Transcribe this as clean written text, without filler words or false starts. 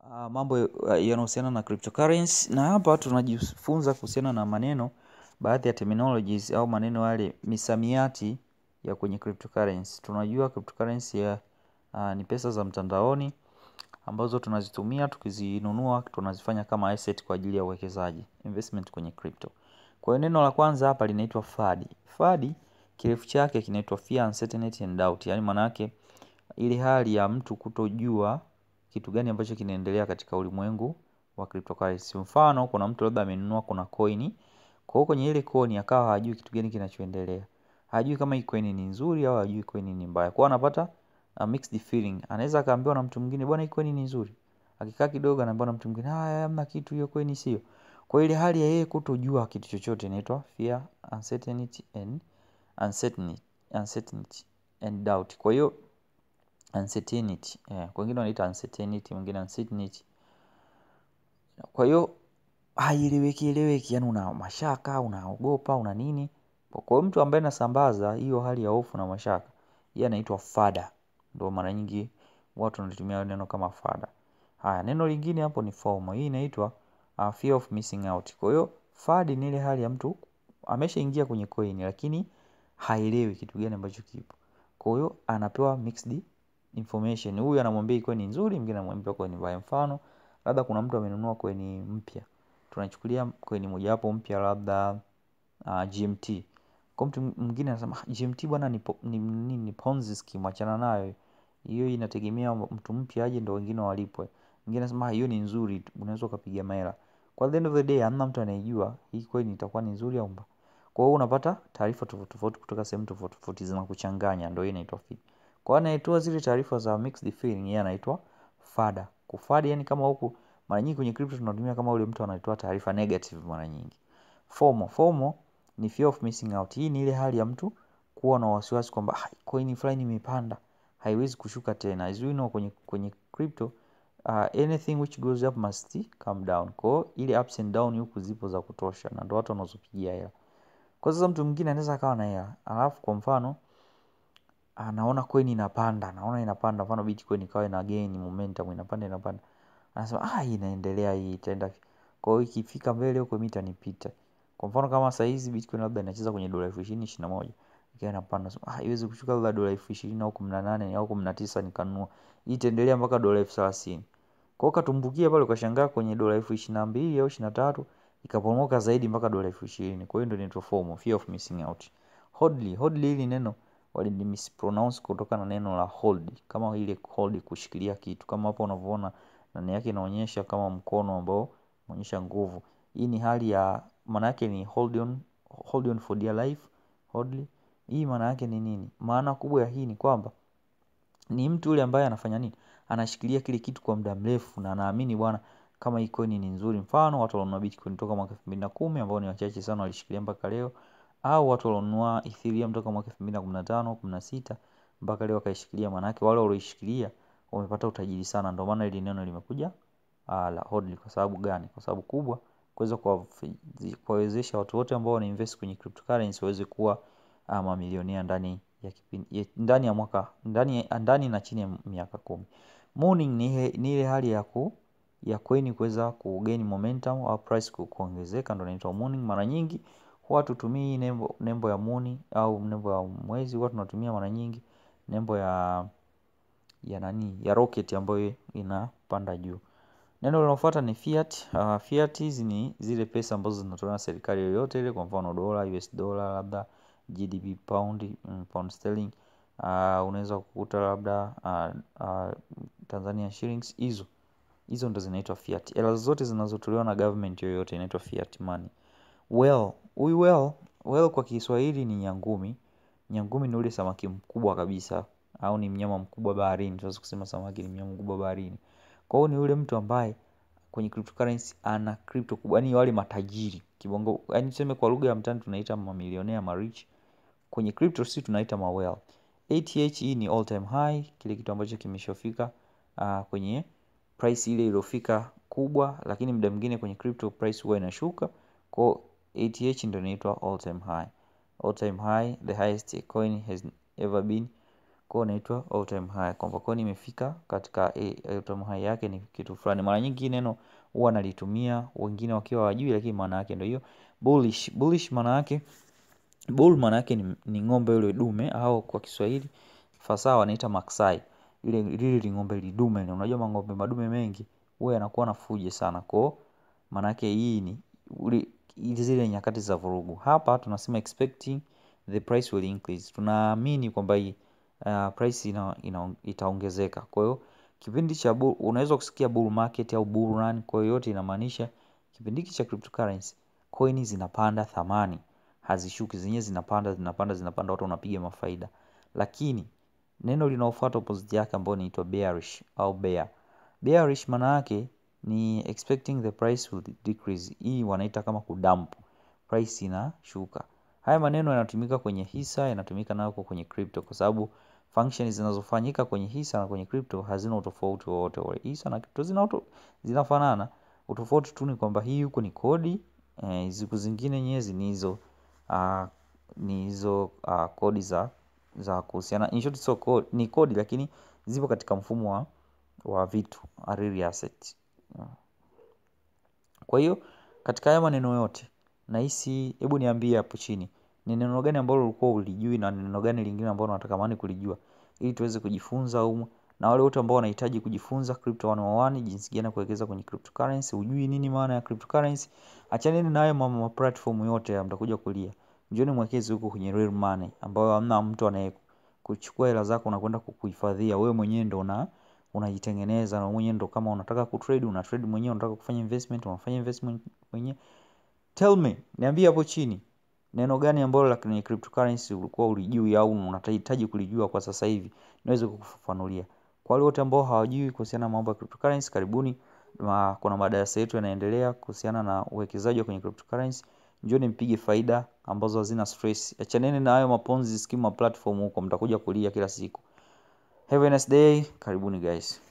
Mambo yanahusiana na cryptocurrency, na hapa tunajifunza kuhusiana na maneno, baadhi ya terminologies au maneno yale misamiati ya kwenye cryptocurrency. Tunajua cryptocurrency ni pesa za mtandaoni ambazo tunazitumia, tukizinunua, tunazifanya kama asset kwa ajili ya uwekezaji, investment kwenye crypto. Kwa hiyo neno la kwanza hapa linaitwa FUD. FUD kirefu chake kinaitwa fear, uncertainty and doubt. Yaani maana yake ile hali ya mtu kutojua kitu gani ambacho kinaendelea katika ulimwengu wa cryptocurrency. Mfano, kuna mtu labda amenunua kuna coin. Kwa hiyo kwenye ile coin akawa hajui kitu gani kinachoendelea. Hajui kama hii coin ni nzuri au hajui coin ni mbaya. Kwa hiyo anapata a mixed feeling. Anaweza akaambiwa na mtu mwingine, bwana hii coin ni nzuri. Akikaa kidogo anaambiwa na mtu mwingine, hamna kitu, hiyo coin sio. Kwa ile hali ya yeye kutojua kitu chochote inaitwa fear, uncertainty and doubt. Kwa hiyo uncertainty, kwa wengine wanaita uncertainty, wengine uncertainty. Kwa hiyo haieleweki, yani una mashaka, unaogopa, una nini. Kwa hiyo mtu ambaye anasambaza hiyo hali ya hofu na mashaka, yeye anaitwa fada. Ndio mara nyingi watu wanatumia neno kama fada. Haya, neno lingine hapo ni FOMO. Hii inaitwa fear of missing out. Kwa hiyo FUD ni ile hali ya mtu ameshaingia kwenye coin lakini haelewi kitu gani ambacho kipo. Kwa hiyo anapewa mixed information. Huyu anamwambia coin ni nzuri, mwingine anamwambia coin ni mbaya. Mfano, labda kuna mtu amenunua coin mpya. Tunachukulia coin moja hapo mpya labda GMT. Kwa mtu mwingine anasema GMT bwana ni Ponzi scheme, achana nayo. Hiyo inategemea mtu mpya aje ndio wengine walipwe. Mwingine anasema hiyo ni nzuri, unaweza kupiga mahela. Kwa the end of the day hamna mtu anayejua hii coin itakuwa ni nzuri au mbaya. Kwa hiyo unapata taarifa tofauti kutoka sehemu tofauti zinakuchanganya, ndio inaitwa feed. Kwa hiyo anayetoa zile taarifa za mixed feeling yeye anaitwa fada. Kufada yani kama huku mara nyingi kwenye crypto tunatumia kama ule mtu anatoa taarifa negative mara nyingi. FOMO ni fear of missing out. Hii ni ile hali ya mtu kuwa na wasiwasi kwamba coin fulani imepanda, haiwezi kushuka tena. As you know, kwenye crypto anything which goes up must come down. Kwa hiyo ile ups and down huku zipo za kutosha na ndio watu wanazopigia hela. Kwa sasa mtu mwingine anaweza akawa na hela, alafu kwa mfano anaona coin inapanda, mfano Bitcoin ikawa ina gain momentum, inapanda. Anasema hii inaendelea, hii itaenda. Kwa hiyo ikifika mbele huko mimi itanipita. Kwa mfano kama saa hizi Bitcoin labda inacheza kwenye $20.21, ikiwa inapanda, haiwezi kushuka labda $20 au 18 au 19 nikanunua. Hii itaendelea mpaka $30. Kwa hiyo katumbukia pale ukashangaa kwenye $22 au 23 ikaporomoka zaidi mpaka $20. Kwa hiyo ndio inaitwa FOMO, fear of missing out. Hodli hili neno walini mispronounce kutoka na neno la hold, kama ile hold kushikilia kitu, kama hapo unavyoona ndani yake inaonyesha kama mkono ambao unaonyesha nguvu. Hii ni hali ya maana yake ni hold on for dear life, hodli. Hii maana yake ni nini? Maana kubwa ya hii ni kwamba ni mtu yule ambaye anafanya nini? Anashikilia kile kitu kwa muda mrefu na anaamini bwana kama hii coin ni nzuri. Mfano watu walionunua Bitcoin toka mwaka 2010 ambao ni wachache sana walishikilia mpaka leo, au watu walionunua Ethereum toka mwaka 2015, 16 mpaka leo wakaishikilia. Maana yake wale walioishikilia wamepata utajiri sana. Ndio maana ile neno limekuja la hodl. Kwa sababu gani? Kwa sababu kubwa, kuweza kuwawezesha watu wote ambao wana invest kwenye cryptocurrency waweze kuwa mamilionea ndani ya kipindi, ndani ya mwaka, ndani na chini ya miaka 10. Morning ni ile hali ya coin kuweza kugain momentum au price kuongezeka, ndio inaitwa morning. Mara nyingi huwa tutumii nembo ya moon au nembo ya mwezi, huwa tunatumia mara nyingi nembo ya rocket ambayo inapanda juu. Neno linalofuata ni fiat. Fiat hizi ni zile pesa ambazo zinatolewa na serikali yoyote ile, kwa mfano dola, US dollar, labda GBP, pound sterling. Unaweza kukuta labda Tanzania shillings. Hizo ndo zinaitwa fiat. Hela zote zinazotolewa na government yoyote inaitwa fiat money. Whale kwa Kiswahili ni nyangumi. Nyangumi ni ule samaki mkubwa kabisa, au ni mnyama mkubwa baharini. Tunaweza kusema samaki ni mnyama mkubwa baharini. Kwa hiyo ni yule mtu ambaye kwenye cryptocurrency ana crypto kubwa, yani wale matajiri kibongo, yani tuseme kwa lugha ya mtaani tunaita mamilionea, marich. Kwenye crypto sisi tunaita mawhale. ATH ni all time high, kile kitu ambacho kimeshafika kwenye price ile iliyofika kubwa, lakini muda mwingine kwenye crypto price huwa inashuka. Kwa ATH ndio inaitwa all time high. All time high, the highest a coin has ever been. Kwa hiyo inaitwa all time high, kwamba coin imefika katika all time high yake ni kitu fulani. Mara nyingi neno huwa nalitumia wengine wakiwa hawajui, lakini maana yake ndio hiyo. Bullish maana yake, bull maana yake ni ng'ombe yule dume, au kwa Kiswahili fasaha wanaita maksai. Ile ng'ombe lidume, unajua mang'ombe madume mengi huwa yanakuwa na fuje sana. Kwa maana yake hii ni zile nyakati za vurugu. Hapa tunasema expecting the price will increase. Tunaamini kwamba hii price itaongezeka. Kwa hiyo kipindi cha bull, unaweza kusikia bull market au bull run, kwa hiyo yote inamaanisha kipindi cha cryptocurrency coin zinapanda thamani, hazishuki, zenyewe zinapanda, watu wanapiga mafaida. Lakini neno linaofuata opposite yake ambao inaitwa bearish au bear. Bearish maana yake ni expecting the price will decrease. Hii wanaita kama kudump, price inashuka. Haya maneno yanatumika kwenye hisa, yanatumika nayo kwenye crypto, kwa sababu functions zinazofanyika kwenye hisa na kwenye crypto hazina utofauti wowote ule. Hisa na crypto zinafanana. Utofauti tu ni kwamba hii huko ni kodi, ziku zingine nyezi ni hizo kodi za kuhusiana. In short, so code ni kodi, lakini zipo katika mfumo wa vitu, real asset. Kwa hiyo katika haya maneno yote nahisi, hebu niambie hapo chini ni neno gani ambalo ulikuwa ulijui na neno gani lingine ambalo unatamani kulijua, ili tuweze kujifunza humu. Na wale wote ambao wanahitaji kujifunza crypto 101, jinsi gani kuwekeza kwenye cryptocurrency, ujui nini maana ya cryptocurrency, achana na hayo mama platform yote mtakuja kulia. Njoni mwekeze huko kwenye real money, ambayo hamna mtu anayekuchukua hela zako na kwenda kukuhifadhia. Wewe mwenyewe ndo unajitengeneza, na mwenyewe ndo, kama unataka kutrade una trade mwenyewe, unataka kufanya investment unafanya investment mwenyewe. Tell me, niambie hapo chini neno gani ambalo la kwenye cryptocurrency ulikuwa ulijui au unahitaji kulijua kwa sasa hivi, niweze kukufafanulia. Kwa wale wote ambao hawajui kuhusiana na mambo ya cryptocurrency, karibuni. Kuna madarasa yetu yanaendelea kuhusiana na uwekezaji kwenye cryptocurrency. Njoni mpige faida ambazo hazina stress. Achaneni na hayo maponzi scheme platform huko, mtakuja kulia kila siku. Have a nice day. Karibuni guys.